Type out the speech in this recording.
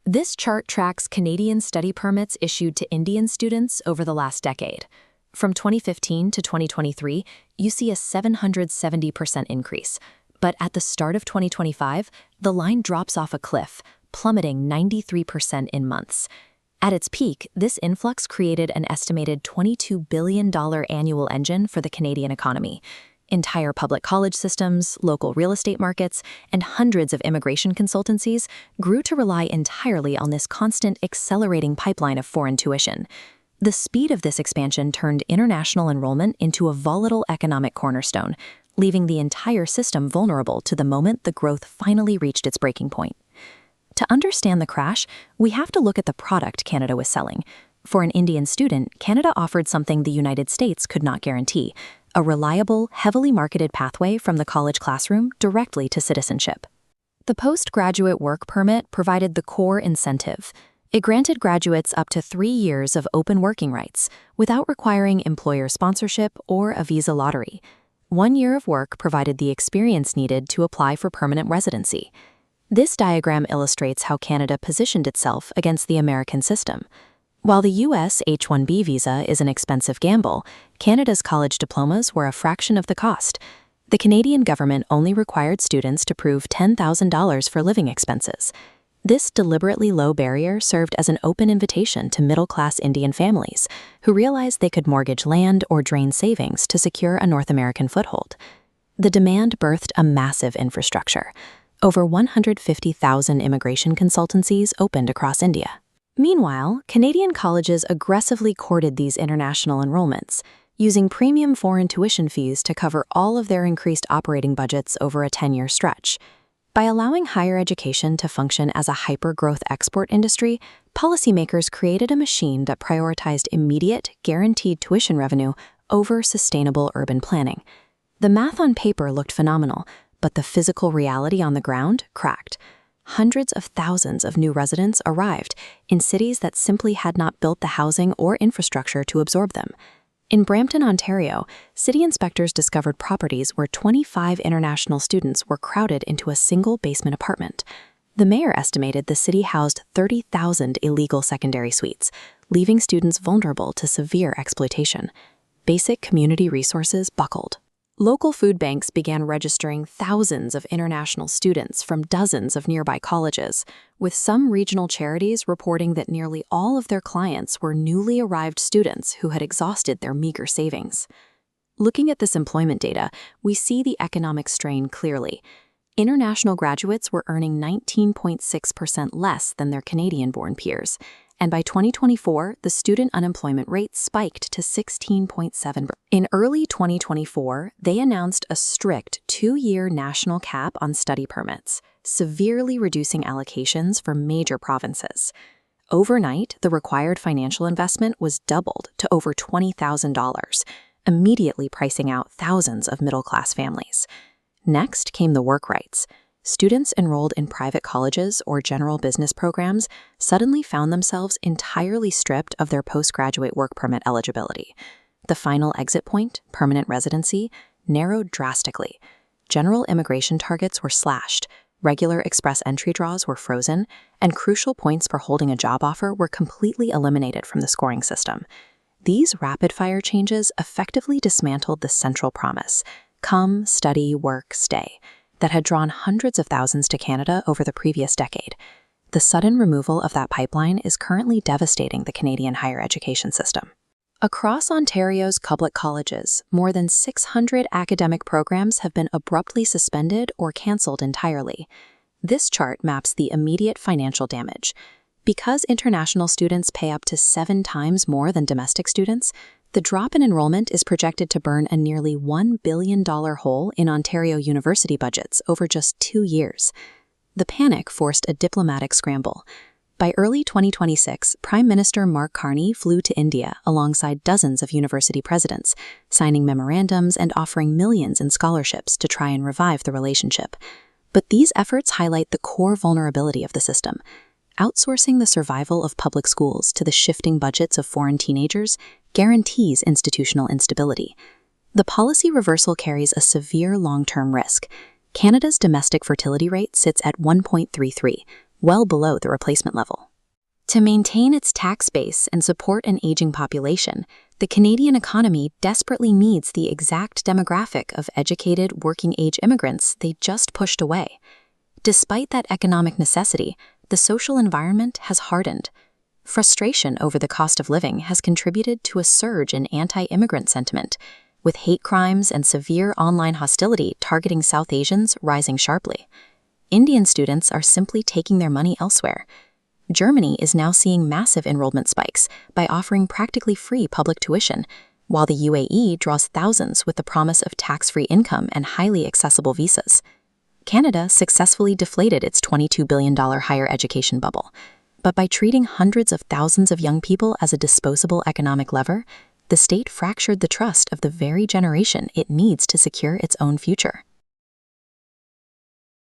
This chart tracks Canadian study permits issued to Indian students over the last decade. From 2015 to 2023, you see a 770% increase. But at the start of 2025, the line drops off a cliff, plummeting 93% in months. At its peak, this influx created an estimated $22 billion annual engine for the Canadian economy. Entire public college systems, local real estate markets, and hundreds of immigration consultancies grew to rely entirely on this constant, accelerating pipeline of foreign tuition. The speed of this expansion turned international enrollment into a volatile economic cornerstone, leaving the entire system vulnerable to the moment the growth finally reached its breaking point. To understand the crash, we have to look at the product Canada was selling. For an Indian student, Canada offered something the United States could not guarantee: a reliable, heavily marketed pathway from the college classroom directly to citizenship. The postgraduate work permit provided the core incentive. It granted graduates up to 3 years of open working rights without requiring employer sponsorship or a visa lottery. 1 year of work provided the experience needed to apply for permanent residency. This diagram illustrates how Canada positioned itself against the American system. While the U.S. H-1B visa is an expensive gamble, Canada's college diplomas were a fraction of the cost. The Canadian government only required students to prove $10,000 for living expenses. This deliberately low barrier served as an open invitation to middle-class Indian families who realized they could mortgage land or drain savings to secure a North American foothold. The demand birthed a massive infrastructure. Over 150,000 immigration consultancies opened across India. Meanwhile, Canadian colleges aggressively courted these international enrollments, using premium foreign tuition fees to cover all of their increased operating budgets over a 10-year stretch. By allowing higher education to function as a hyper-growth export industry, policymakers created a machine that prioritized immediate, guaranteed tuition revenue over sustainable urban planning. The math on paper looked phenomenal, but the physical reality on the ground cracked. Hundreds of thousands of new residents arrived in cities that simply had not built the housing or infrastructure to absorb them. In Brampton, Ontario, city inspectors discovered properties where 25 international students were crowded into a single basement apartment. The mayor estimated the city housed 30,000 illegal secondary suites, leaving students vulnerable to severe exploitation. Basic community resources buckled. Local food banks began registering thousands of international students from dozens of nearby colleges, with some regional charities reporting that nearly all of their clients were newly arrived students who had exhausted their meager savings. Looking at this employment data, we see the economic strain clearly. International graduates were earning 19.6% less than their Canadian-born peers, and by 2024, the student unemployment rate spiked to 16.7%. In early 2024, they announced a strict 2-year national cap on study permits, severely reducing allocations for major provinces. Overnight, the required financial investment was doubled to over $20,000, immediately pricing out thousands of middle-class families. Next came the work rights. Students enrolled in private colleges or general business programs suddenly found themselves entirely stripped of their postgraduate work permit eligibility. The final exit point, permanent residency, narrowed drastically. General immigration targets were slashed, regular express entry draws were frozen, and crucial points for holding a job offer were completely eliminated from the scoring system. These rapid-fire changes effectively dismantled the central promise: come, study, work, stay, that had drawn hundreds of thousands to Canada over the previous decade. The sudden removal of that pipeline is currently devastating the Canadian higher education system. Across Ontario's public colleges, more than 600 academic programs have been abruptly suspended or cancelled entirely. This chart maps the immediate financial damage. Because international students pay up to 7 times more than domestic students, the drop in enrollment is projected to burn a nearly $1 billion hole in Ontario university budgets over just 2 years. The panic forced a diplomatic scramble. By early 2026, Prime Minister Mark Carney flew to India alongside dozens of university presidents, signing memorandums and offering millions in scholarships to try and revive the relationship. But these efforts highlight the core vulnerability of the system. Outsourcing the survival of public schools to the shifting budgets of foreign teenagers guarantees institutional instability. The policy reversal carries a severe long-term risk. Canada's domestic fertility rate sits at 1.33, well below the replacement level. To maintain its tax base and support an aging population, the Canadian economy desperately needs the exact demographic of educated, working-age immigrants they just pushed away. Despite that economic necessity, the social environment has hardened. Frustration over the cost of living has contributed to a surge in anti-immigrant sentiment, with hate crimes and severe online hostility targeting South Asians rising sharply. Indian students are simply taking their money elsewhere. Germany is now seeing massive enrollment spikes by offering practically free public tuition, while the UAE draws thousands with the promise of tax-free income and highly accessible visas. Canada successfully deflated its $22 billion higher education bubble, but by treating hundreds of thousands of young people as a disposable economic lever, the state fractured the trust of the very generation it needs to secure its own future.